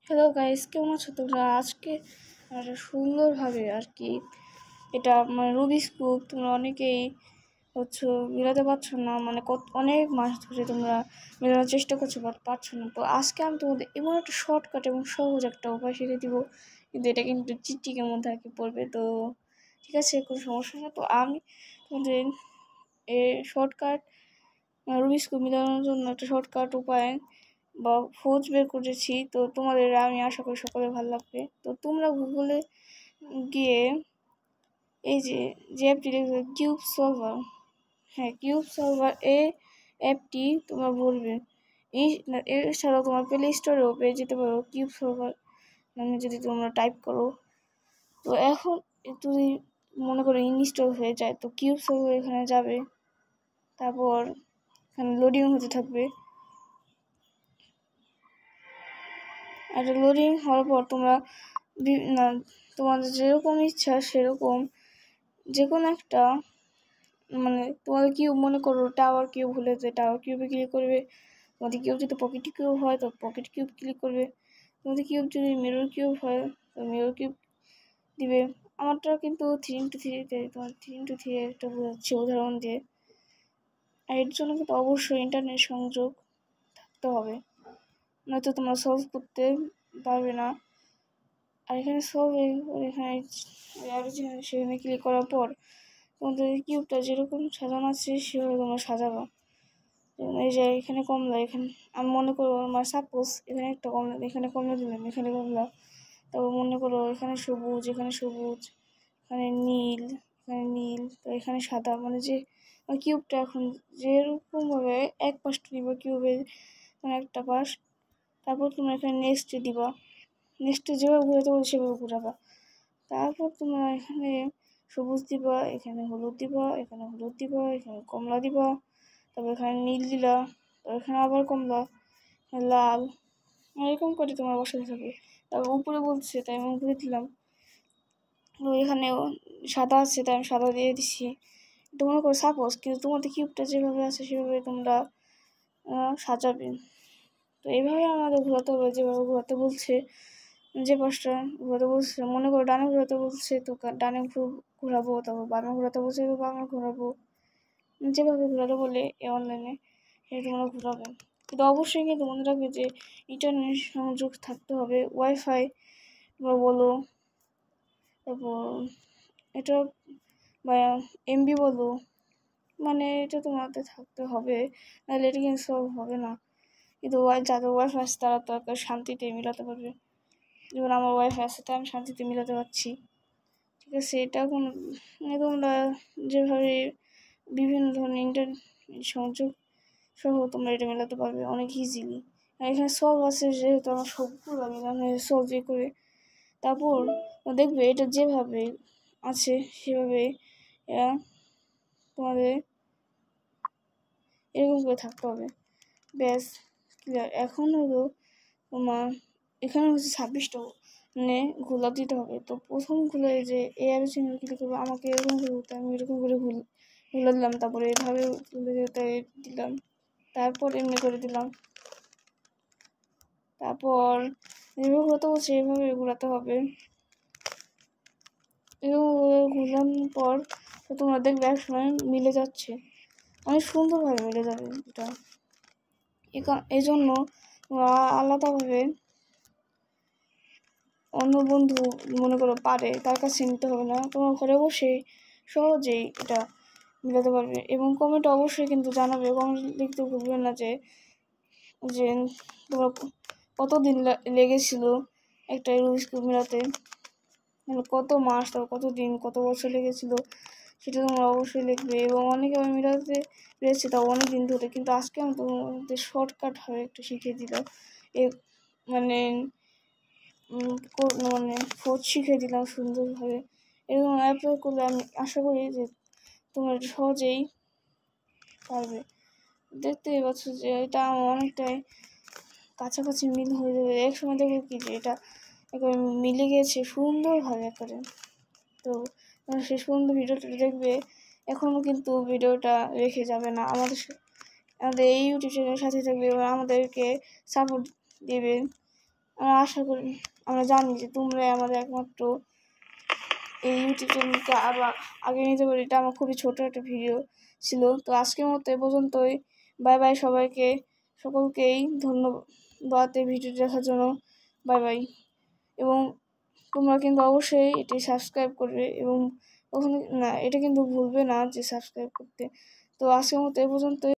Hello guys, কেমন আছো তোমরা? আজকে একটা সুন্দরভাবে আর কি এটা মানে রুবিক্স কিউব তোমরা অনেকেই মিলাতে পারছো না, মানে অনেক মাস ধরে তোমরা মেলানোর চেষ্টা করছো বাট পারছো না। তো আজকে আমি তোমাদের এমন একটা শর্টকাট এবং সহজ একটা উপায় শিখে দিব, কিন্তু এটা কিন্তু চিকচিকের মধ্যে আর কি পড়বে। তো ঠিক আছে, কোনো সমস্যা না। তো আমি তোমাদের এই শর্টকাট রুবিক্স কিউব মেলানোর জন্য একটা শর্টকাট উপায় বা খোঁজ বের করেছি। তো তোমাদের আমি আশা করি সকলে ভালো লাগবে। তো তোমরা গুগলে গিয়ে এই যে অ্যাপটি দেখবে কিউব সলভার, হ্যাঁ কিউব সলভার এই অ্যাপটি তোমরা বলবে। এছাড়াও তোমার প্লে স্টোরেও পেয়ে যেতে পারো কিউব সলভার মানে যদি তোমরা টাইপ করো। তো এখন যদি মনে করো ইনস্টল হয়ে যায়, তো কিউব সলভার এখানে যাবে, তারপর এখানে লোডিং হতে থাকবে। আর লোডিং হওয়ার পর তোমরা তোমাদের যেরকম ইচ্ছা সেরকম যে কোনো একটা মানে তোমাদের কিউব, মনে করো টাওয়ার কিউব হলে যে টাওয়ার কিউবে ক্লিক করবে। তোমাদের কিউব যদি পকেট কিউব হয় তো পকেট কিউব ক্লিক করবে। তোমাদের কিউব যদি মিরর কিউব হয় তো মিরর কিউব দিবে। আমারটা কিন্তু 3x3, তোমার 3x3 একটা বোঝাচ্ছে উদাহরণ দিয়ে। আর এর জন্য কিন্তু অবশ্যই ইন্টারনেট সংযোগ থাকতে হবে, নয়তো তোমরা সলভ করতে পারবে না। আর এখানে এখানে সেখানে ক্লিক করার পর তোমাদের কিউবটা যেরকম সাজানো আছে সেভাবে তোমরা সাজাবো। এই যে এখানে কমলা, এখানে আমি মনে করো আমার সাপোজ এখানে একটা কমলা, এখানে কমলা দিলাম, এখানে কমলা। তারপর মনে করো এখানে সবুজ, এখানে সবুজ, এখানে নীল, এখানে নীল, তো এখানে সাদা। মানে যে কিউবটা এখন যেরকমভাবে এক পাশটা নিবা কিউবের একটা পাশ, তারপর তোমরা এখানে নেক্সটে দিবা। নেক্সটে যেভাবে ঘুরাতে বলছে সেভাবে ঘুরাবা। তারপর তোমরা এখানে সবুজ দিবা, এখানে হলুদ দিবা, এখানে হলুদ দিবা, এখানে কমলা দিবা, তারপর এখানে নীল দিলা, তারপর এখানে আবার কমলা, লাল, এরকম করে তোমরা বসাতে থাকবে। তারপর উপরে বলছে তাই আমি উপরে দিলাম। তো এখানেও সাদা আছে তাই আমি সাদা দিয়ে দিচ্ছি। এটা মনে করো সাপোজ, কিন্তু তোমাদের কিউবটা যেভাবে আছে সেভাবে তোমরা সাজাবে। তো এইভাবে আমাদের ঘোরাতে হবে, যেভাবে ঘোরাতে বলছে, যে পাশটা ঘোরাতে বলছে, মনে করো ডানে ঘোরাতে বলছে তো ডানে ঘোরাবো, তারপর বামে ঘোরাতে বলছে তো বামে ঘোরাবো। যেভাবে ঘোরাতে বলে অনলাইনে সে তোমরা ঘোরাবে। কিন্তু অবশ্যই কিন্তু মনে রাখবে যে ইন্টারনেট সংযোগ থাকতে হবে, ওয়াইফাই তোমরা বলো, তারপর এটা বা এমবি বলো, মানে এটা তোমাদের থাকতে হবে, নাহলে এটা কিন্তু সলভ হবে না। কিন্তু যাদের ওয়াইফাই আছে তারা তো একটা শান্তিতে মিলাতে পারবে। যেমন আমার ওয়াইফাই আছে তাই আমি শান্তিতে মিলাতে পারছি। ঠিক আছে, এটা কোনো তোমরা যেভাবে বিভিন্ন ধরনের ইন্টারনেট সংযোগ সহ তোমরা এটা মেলাতে পারবে অনেক ইজিলি। আর এখানে সলভ আছে যেহেতু আমার সবগুলো মেলানো সলভ করে। তারপর দেখবে এটা যেভাবে আছে সেভাবে তোমাদের এরকম করে থাকতে হবে। ব্যাস ক্লিয়ার। এখন হলো তোমার এখানে হচ্ছে 26টা মানে গোলাপ দিতে হবে। তো প্রথম গুলো যে এয়ার চিহ্ন ক্লিক করবো, আমাকে এরকম করে হতো, আমি এরকম করে ঘুলা দিলাম, তারপরে এভাবে দিলাম, তারপর এমনি করে দিলাম, তারপর যেভাবে ঘোরাতে বলছে এভাবে ঘোরাতে হবে। এভাবে ঘুরানোর পর তো তোমরা দেখবে এক সময় মিলে যাচ্ছে, অনেক সুন্দরভাবে মিলে যাবে। এটা এই জন্য আলাদাভাবে অন্য বন্ধু মনে করো পারে তার কাছে নিতে হবে না, তোমার ঘরে বসেই সহজেই এটা মিলাতে পারবে। এবং কমেন্ট অবশ্যই কিন্তু জানাবে, কমেন্ট লিখতে ভুলবে না যে যে তোমার কতদিন লেগেছিল একটা রুবিক্স কিউব মেলাতে, মানে কত মাস, তারপর কত দিন, কত বছর লেগেছিল সেটা তোমরা অবশ্যই লিখবে। এবং অনেকে আমি মেলাতে পেরেছি তাও অনেক দিন ধরে, কিন্তু আজকে আমি তোমাদের শর্টকাটভাবে একটু শিখিয়ে দিলাম। মানে মানে খোঁজ শিখিয়ে দিলাম সুন্দরভাবে। এরকম অ্যাপ্লাই করলে আমি আশা করি যে তোমরা এটা সহজেই পারবে। দেখতেই পাচ্ছ যে এটা আমার অনেকটাই কাছাকাছি মিল হয়ে যাবে। এক সময় দেখবো কি যে এটা একবারে মিলে গিয়েছে সুন্দরভাবে করে। তো তোমরা শেষ পর্যন্ত ভিডিওটা দেখবে। এখনও কিন্তু ভিডিওটা রেখে যাবে না, আমাদের এই ইউটিউব চ্যানেলের সাথে থাকবে এবং আমাদেরকে সাপোর্ট দেবে। আমরা আশা করি, আমরা জানি যে তোমরাই আমাদের একমাত্র এই ইউটিউব চ্যানেলকে আরও আগে নিতে পারি। এটা আমার খুবই ছোটো একটা ভিডিও ছিল। তো আজকের মতো এ পর্যন্তই। বাই বাই সবাইকে, সকলকেই ধন্যবাদ এই ভিডিওটি দেখার জন্য। Bye bye. এবং তোমরা কিন্তু অবশ্যই এটি সাবস্ক্রাইব করবে এবং কখনো না, এটা কিন্তু ভুলবে না যে সাবস্ক্রাইব করতে। তো আজকের মতো এ পর্যন্তই।